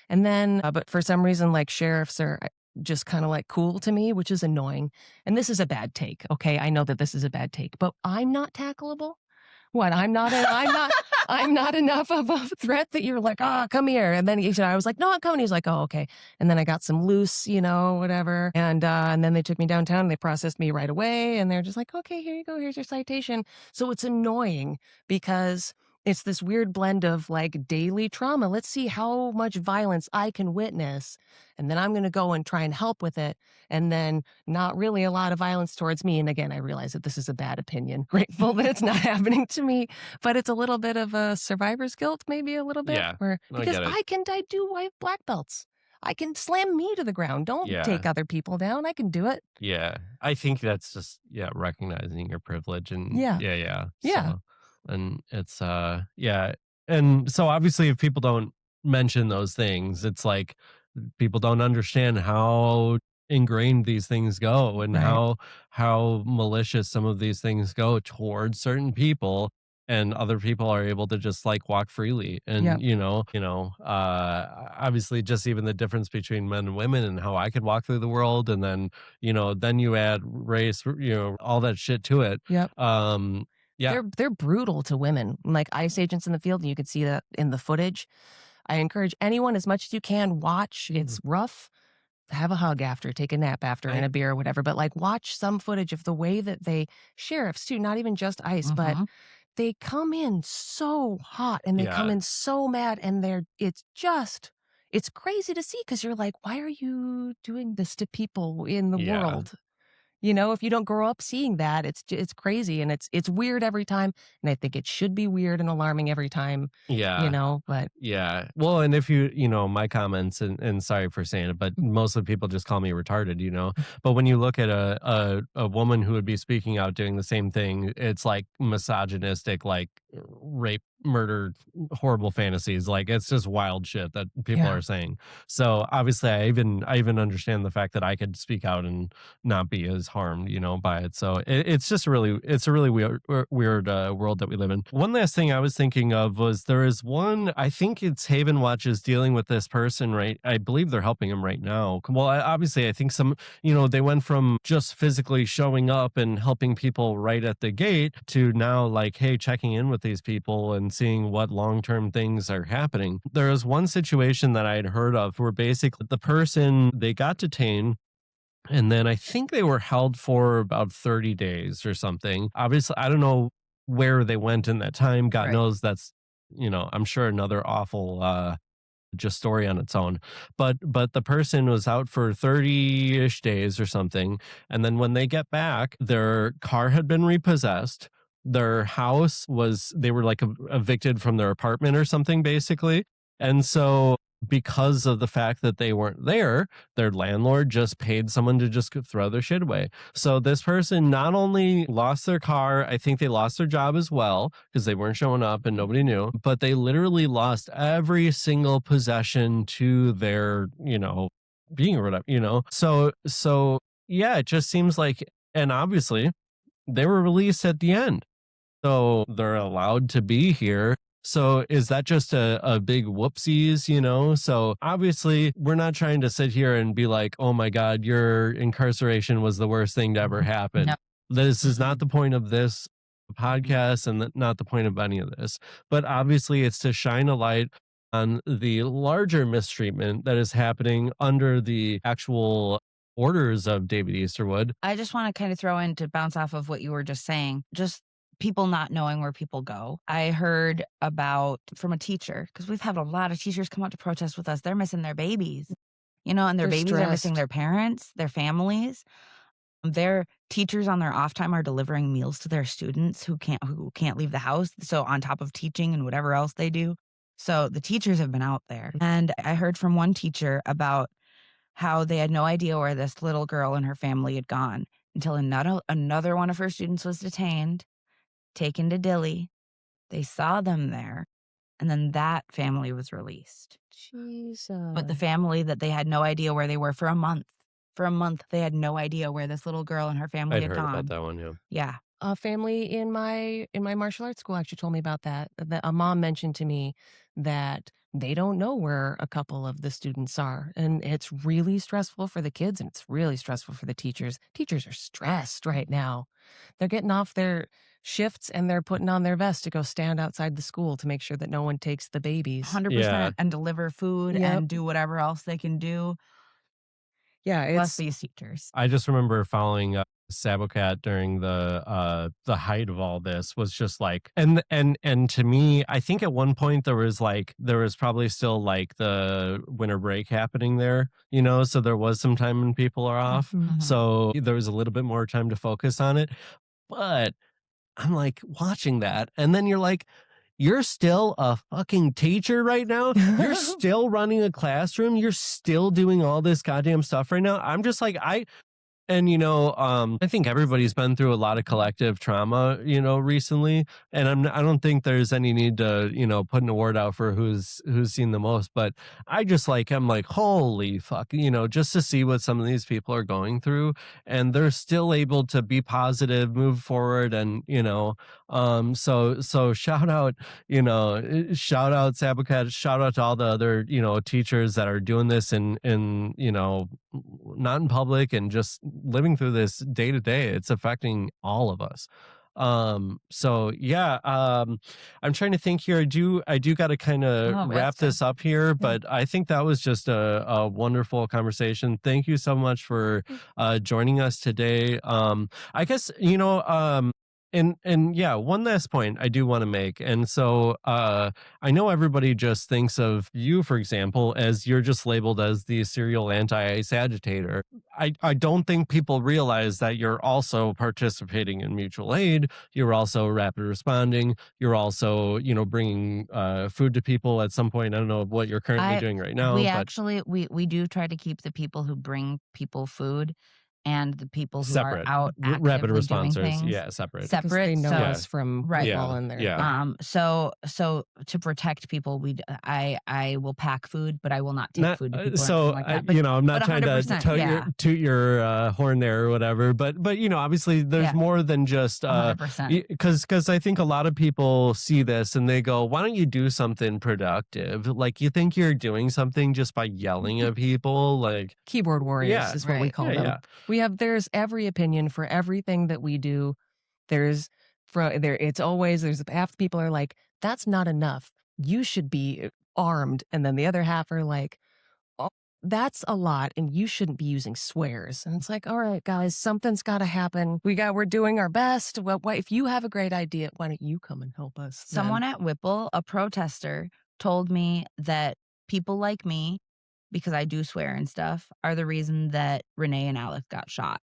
And then, but for some reason, like sheriffs are just kind of like cool to me, which is annoying. And this is a bad take. Okay. I know that this is a bad take, but I'm not tackleable. What? I'm not enough of a threat that you're like, come here. And then I was like, no, I'm coming. He's like, oh, okay. And then I got some loose, whatever. And then they took me downtown and they processed me right away. And they're just like, okay, here you go. Here's your citation. So it's annoying because it's this weird blend of like daily trauma. Let's see how much violence I can witness. And then I'm going to go and try and help with it. And then not really a lot of violence towards me. And again, I realize that this is a bad opinion. Grateful that it's not happening to me, but it's a little bit of a survivor's guilt, maybe a little bit. Yeah, Because get it. I do white black belts. I can slam me to the ground. Don't Yeah. take other people down. I can do it. Yeah. I think that's just, recognizing your privilege and Yeah. Yeah. Yeah. So, and it's, And so obviously if people don't mention those things, it's like people don't understand how ingrained these things go and Right. how malicious some of these things go towards certain people, and other people are able to just like walk freely. And Yep. obviously just even the difference between men and women and how I could walk through the world, and then then you add race, all that shit to it. Yep. Yeah. They're brutal to women, like ICE agents in the field, and you could see that in the footage. I encourage anyone as much as you can, watch. It's rough. Have a hug after, take a nap after, and a beer or whatever. But like watch some footage of the way that sheriffs too, not even just ICE, but they come in so hot and they come Yeah. in so mad, and it's crazy to see because you're like, why are you doing this to people in the Yeah. world? If you don't grow up seeing that, it's crazy, and it's weird every time. And I think it should be weird and alarming every time, Yeah. but Yeah. Well, and if my comments, and sorry for saying it, but most of the people just call me retarded, But when you look at a woman who would be speaking out doing the same thing, it's like misogynistic, like rape murder horrible fantasies. Like, it's just wild shit that people Yeah. are saying. So obviously I even understand the fact that I could speak out and not be as harmed, by it. So it's a really weird world that we live in. One last thing I was thinking of was there is one, I think it's Haven Watch is dealing with this person, right? I believe they're helping him right now. Well, obviously I think they went from just physically showing up and helping people right at the gate to now, like, hey, checking in with these people and seeing what long-term things are happening. There was one situation that I had heard of where basically the person, they got detained, and then I think they were held for about 30 days or something. Obviously, I don't know where they went in that time. God Right. knows that's, I'm sure another awful just story on its own. But the person was out for 30-ish days or something. And then when they get back, their car had been repossessed. Their house they were like evicted from their apartment or something, basically. And so because of the fact that they weren't there, their landlord just paid someone to just throw their shit away. So this person not only lost their car, I think they lost their job as well because they weren't showing up and nobody knew, but they literally lost every single possession to their, being or whatever. So yeah, it just seems like, and obviously they were released at the end. So they're allowed to be here. So is that just a big whoopsies, So obviously we're not trying to sit here and be like, oh my God, your incarceration was the worst thing to ever happen. No. This is not the point of this podcast and not the point of any of this. But obviously it's to shine a light on the larger mistreatment that is happening under the actual orders of David Easterwood. I just want to kind of throw in to bounce off of what you were just saying, just people not knowing where people go. I heard about from a teacher, because we've had a lot of teachers come out to protest with us. They're missing their babies, and their They're babies are missing stressed. their parents, their families. Their teachers on their off time are delivering meals to their students who can't leave the house. So on top of teaching and whatever else they do. So the teachers have been out there. And I heard from one teacher about how they had no idea where this little girl and her family had gone until another one of her students was detained, taken to Dilley. They saw them there, and then that family was released. Jesus. But the family that they had no idea where they were for a month. For a month, they had no idea where this little girl and her family I'd had heard gone. about that one, yeah. Yeah. A family in my martial arts school actually told me about that. That a mom mentioned to me that they don't know where a couple of the students are, and it's really stressful for the kids, and it's really stressful for the teachers. Teachers are stressed right now. They're getting off their shifts and they're putting on their vest to go stand outside the school to make sure that no one takes the babies. 100%. Yeah. And deliver food Yep. and do whatever else they can do. Yeah, Bless it's these teachers. I just remember following Sabocat during the height of all this was just like, and to me, I think at one point there was probably still like the winter break happening there, so there was some time when people are off. Mhm. So there was a little bit more time to focus on it. But I'm like watching that, and then you're like, you're still a fucking teacher right now. You're still running a classroom. You're still doing all this goddamn stuff right now. I'm just like, I think everybody's been through a lot of collective trauma, recently, and I don't think there's any need to, put an award out for who's seen the most, but I'm like, holy fuck, just to see what some of these people are going through, and they're still able to be positive, move forward, and so shout out Sabocat, shout out to all the other, teachers that are doing this in not in public and just living through this day to day. It's affecting all of us. So yeah, I'm trying to think here. I do got to kind of wrap this up here, but I think that was just a wonderful conversation. Thank you so much for joining us today. I guess, and yeah, one last point I do want to make. And so I know everybody just thinks of you, for example, as you're just labeled as the serial anti-ICE agitator. I don't think people realize that you're also participating in mutual aid. You're also rapid responding. You're also, bringing food to people at some point. I don't know what you're currently doing right now. We do try to keep the people who bring people food and the people who Separate. are out Rapid actively doing responders. things. Yeah, separate. Because they know So us from Right. Whipple Yeah, and their yeah. so to protect people, I will pack food, but I will not take food to people or anything like that. But, I'm not but trying to 100%, toot your horn there or whatever, but obviously there's Yeah. more than just 100%. because I think a lot of people see this and they go, why don't you do something productive? Like, you think you're doing something just by yelling at people? Like, keyboard warriors Yeah. is what we Right. call Yeah, them. yeah. There's every opinion for everything that we do. There's it's always, there's half the people are like, that's not enough. You should be armed. And then the other half are like, oh, that's a lot and you shouldn't be using swears. And it's like, all right, guys, something's got to happen. We're doing our best. Well, if you have a great idea, why don't you come and help us? Someone at Whipple, a protester, told me that people like me, because I do swear and stuff, are the reason that Renee and Alex got shot.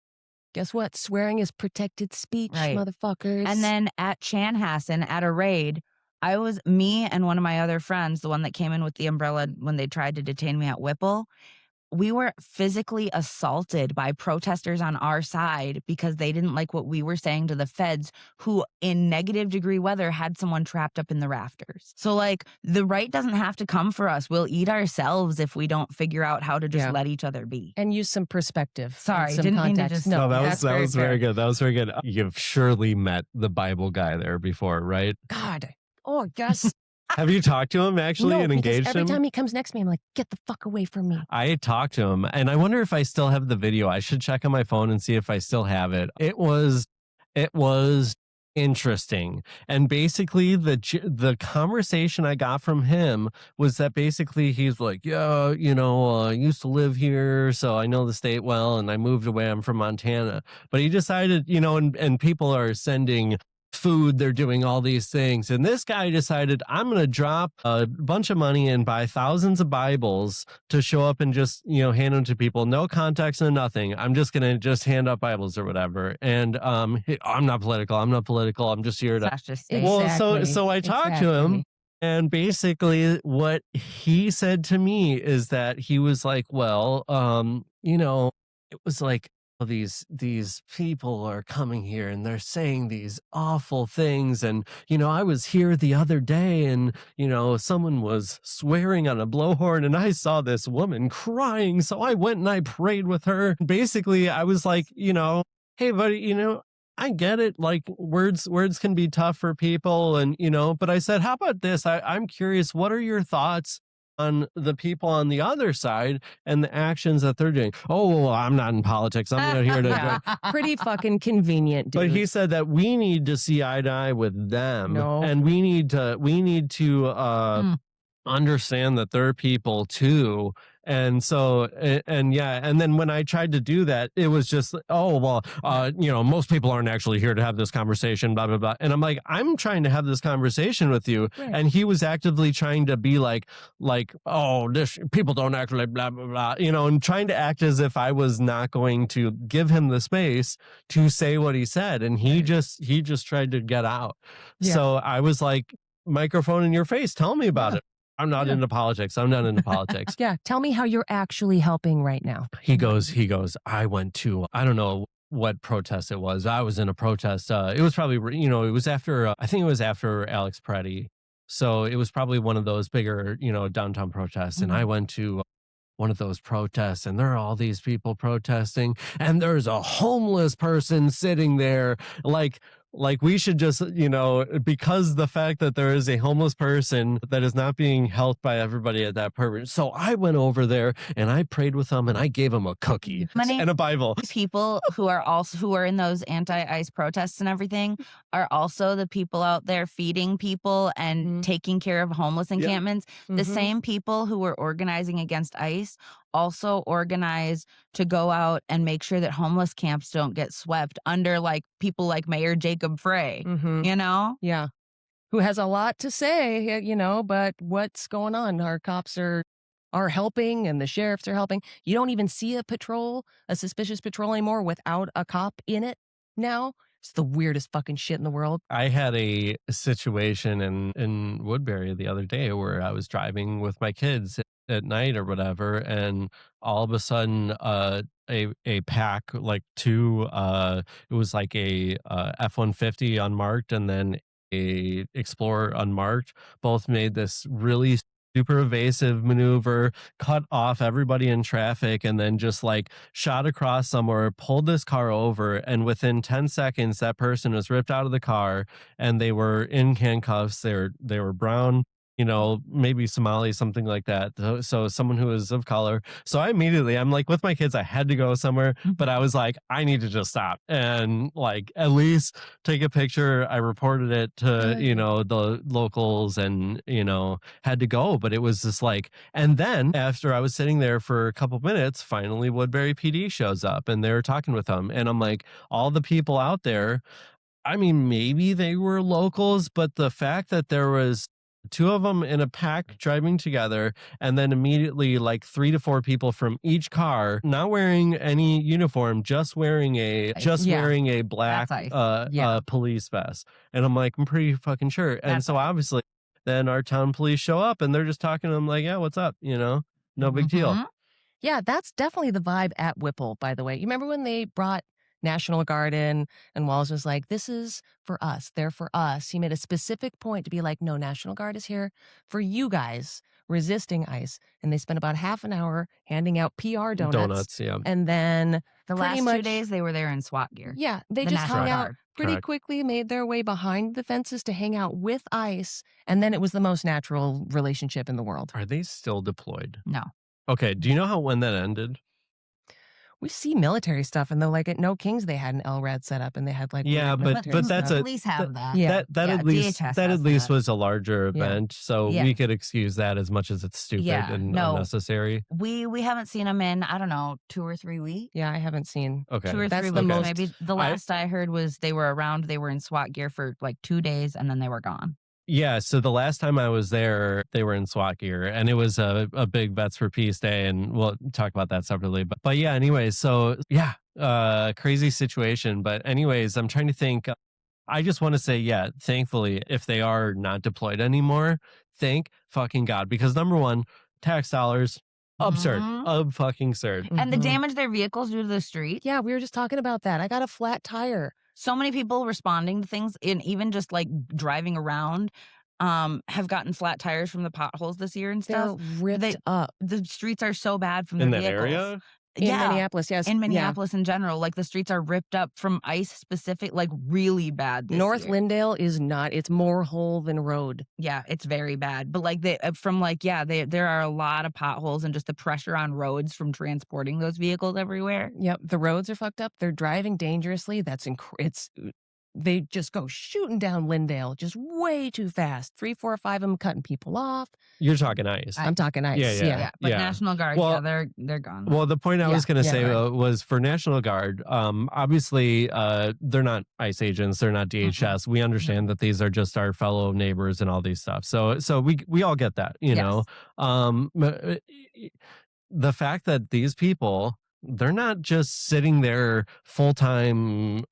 Guess what? Swearing is protected speech, Right. motherfuckers. And then at Chanhassen, at a raid, me and one of my other friends, the one that came in with the umbrella when they tried to detain me at Whipple, we were physically assaulted by protesters on our side because they didn't like what we were saying to the feds, who in negative degree weather had someone trapped up in the rafters. So like, the right doesn't have to come for us. We'll eat ourselves if we don't figure out how to just let each other be. And use some perspective. Sorry, and some didn't mean to context. just- No, that that's was fair. very good. That was very good. You've surely met the Bible guy there before, right? God. Oh, yes. Have you talked to him actually No, and because engaged every him? time he comes next to me, I'm like, get the fuck away from me. I talked to him, and I wonder if I still have the video. I should check on my phone and see if I still have it. It was interesting, and basically the conversation I got from him was that basically he's like, yeah, I used to live here, so I know the state well, and I moved away. I'm from Montana, but he decided, and people are sending food, they're doing all these things, and this guy decided, I'm going to drop a bunch of money and buy thousands of Bibles to show up and just hand them to people, no context and nothing. I'm just going to just hand out Bibles or whatever. And I'm not political, I'm just here to so I talked to him, and basically what he said to me is that he was like, well, it was like, these people are coming here and they're saying these awful things, and I was here the other day, and someone was swearing on a blowhorn, and I saw this woman crying, so I went and I prayed with her. Basically, I was like, hey buddy, I get it, like words can be tough for people, and but I said, how about this? I'm curious, what are your thoughts on the people on the other side and the actions that they're doing? Oh, I'm not in politics, I'm not here to Pretty fucking convenient, dude. But he said that we need to see eye to eye with them. No. And we need to understand that they're people too. And so, and then when I tried to do that, it was just, most people aren't actually here to have this conversation, blah, blah, blah. And I'm like, I'm trying to have this conversation with you. Right. And he was actively trying to be like, this people don't actually blah, blah, blah, and trying to act as if I was not going to give him the space to say what he said. And he just tried to get out. Yeah. So I was like, microphone in your face, tell me about it. I'm not into politics. Yeah, tell me how you're actually helping right now. He goes, I went to, I don't know what protest it was. I was in a protest. It was probably, it was after, I think it was after Alex Preddy. So it was probably one of those bigger, downtown protests. And I went to one of those protests, and there are all these people protesting, and there's a homeless person sitting there, like we should just, because the fact that there is a homeless person that is not being helped by everybody at that purpose. So I went over there and I prayed with them, and I gave them a cookie and a Bible. People who are in those anti-ICE protests and everything are also the people out there feeding people and taking care of homeless encampments. The same people who were organizing against ICE also organize to go out and make sure that homeless camps don't get swept under like people like Mayor Jacob Frey, Yeah. Who has a lot to say, but what's going on? Our cops are helping, and the sheriffs are helping. You don't even see a suspicious patrol anymore without a cop in it now. It's the weirdest fucking shit in the world. I had a situation in Woodbury the other day where I was driving with my kids. at night or whatever, and all of a sudden a pack like two it was like a F-150 unmarked and then a Explorer unmarked, both made this really super evasive maneuver, cut off everybody in traffic, and then just like shot across somewhere, pulled this car over, and within 10 seconds that person was ripped out of the car and they were in handcuffs. They were brown, maybe Somali, something like that. So someone who is of color. So I'm like with my kids, I had to go somewhere, but I was like, I need to just stop and like at least take a picture. I reported it to, the locals and, had to go. But it was just like, and then after I was sitting there for a couple minutes, finally Woodbury PD shows up and they're talking with them. And I'm like, all the people out there, I mean, maybe they were locals, but the fact that there was two of them in a pack driving together and then immediately like 3 to 4 people from each car not wearing any uniform, just wearing a black police vest. And I'm like, I'm pretty fucking sure. And so obviously then our town police show up and they're just talking to them like, yeah, what's up? No big deal. Yeah, that's definitely the vibe at Whipple, by the way. You remember when they brought National Guard in and Walls was like, this is for us, they're for us. He made a specific point to be like, no, National Guard is here for you guys resisting ICE. And they spent about half an hour handing out PR donuts. Yeah. And then the last 2 days they were there in SWAT gear. Yeah, they just hung out pretty quickly, made their way behind the fences to hang out with ICE. And then it was the most natural relationship in the world. Are they still deployed? No. Okay. Do you know when that ended? We see military stuff, and though, like at No Kings, they had an LRAD set up, and they had like but that's at least have that. That at least was a larger event, so we could excuse that as much as it's stupid and unnecessary. We haven't seen them in, I don't know, 2 or 3 weeks. Yeah, I haven't seen 2 or 3 weeks. Maybe the last I heard was they were around. They were in SWAT gear for like 2 days, and then they were gone. Yeah, so the last time I was there, they were in SWAT gear, and it was a big Vets for Peace day, and we'll talk about that separately. But yeah, anyways, so yeah, crazy situation. But anyways, I'm trying to think. I just want to say, yeah, thankfully, if they are not deployed anymore, thank fucking God, because number one, tax dollars. Absurd. Fucking absurd. And the damage their vehicles do to the street. Yeah, we were just talking about that. I got a flat tire. So many people responding to things, and even just like driving around, have gotten flat tires from the potholes this year and stuff. They're ripped up. The streets are so bad from the vehicles. Area? In Minneapolis, yes. In Minneapolis in general, like the streets are ripped up from ice specific, like really bad this North year. Lyndale is not. It's more hole than road. Yeah, it's very bad. But like there are a lot of potholes and just the pressure on roads from transporting those vehicles everywhere. Yep, the roads are fucked up. They're driving dangerously. They just go shooting down Lyndale just way too fast. 3, 4, 5 of them cutting people off. You're talking ICE. I'm talking ICE. Yeah. But National Guard, they're gone. Well, the point I was going to say was for National Guard, obviously they're not ICE agents, they're not DHS. We understand that these are just our fellow neighbors and all these stuff. So we all get that, know. The fact that these people, they're not just sitting there full-time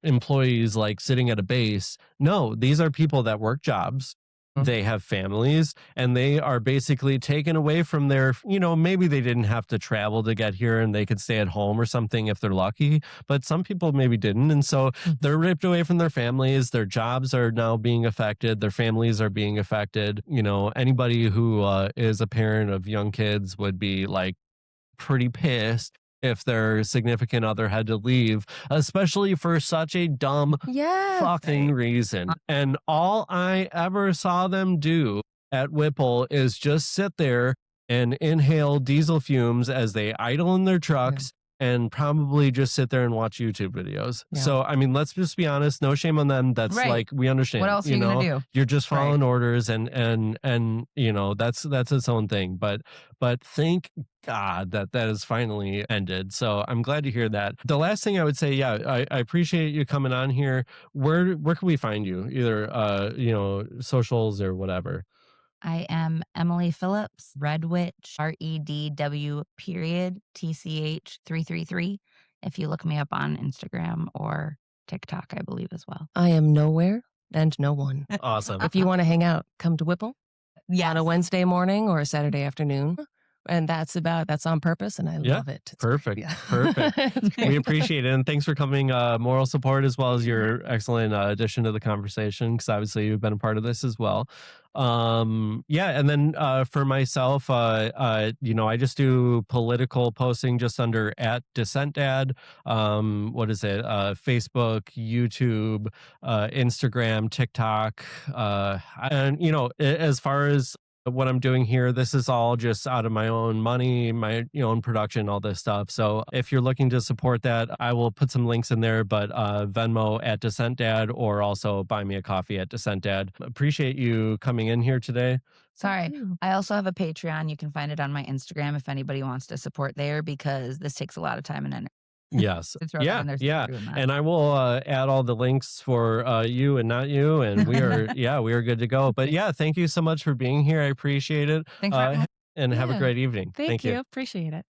employees like sitting at a base. No, these are people that work jobs. They have families, and they are basically taken away from their, maybe they didn't have to travel to get here and they could stay at home or something if they're lucky, but some people maybe didn't. And so they're ripped away from their families. Their jobs are now being affected. Their families are being affected. Anybody who is a parent of young kids would be like pretty pissed if their significant other had to leave, especially for such a dumb fucking reason. And all I ever saw them do at Whipple is just sit there and inhale diesel fumes as they idle in their trucks and probably just sit there and watch YouTube videos. Yeah. So, I mean, let's just be honest. No shame on them. That's like, we understand. What else are you going to do? You're just following orders and that's its own thing. But thank God that has finally ended. So I'm glad to hear that. The last thing I would say, I appreciate you coming on here. Where can we find you? Either, socials or whatever. I am Emily Phillips, Redwitch, REDW TCH 333. If you look me up on Instagram or TikTok, I believe as well. I am nowhere and no one. Awesome. If you want to hang out, come to Whipple. on Yes. a Wednesday morning or a Saturday afternoon. And that's on purpose, and I Yeah, love it. It's perfect. yeah. Perfect. It's We great. appreciate it. And thanks for coming, moral support, as well as your excellent addition to the conversation, because obviously you've been a part of this as well. Yeah. And then for myself, I just do political posting just under at Dissent Dad. What is it? Facebook, YouTube, Instagram, TikTok. And, as far as what I'm doing here, this is all just out of my own money, my own production, all this stuff. So if you're looking to support that, I will put some links in there, but Venmo at Dissent Dad, or also buy me a coffee at Dissent Dad. Appreciate you coming in here today. Sorry. Ooh. I also have a Patreon. You can find it on my Instagram if anybody wants to support there, because this takes a lot of time and energy. Yes. To throw that Yeah. in there, so Yeah. doing that. And I will add all the links for you and not you. And we are, we are good to go. But yeah, thank you so much for being here. I appreciate it. Thanks for having me. And have a Yeah. great evening. Thank you. Appreciate it.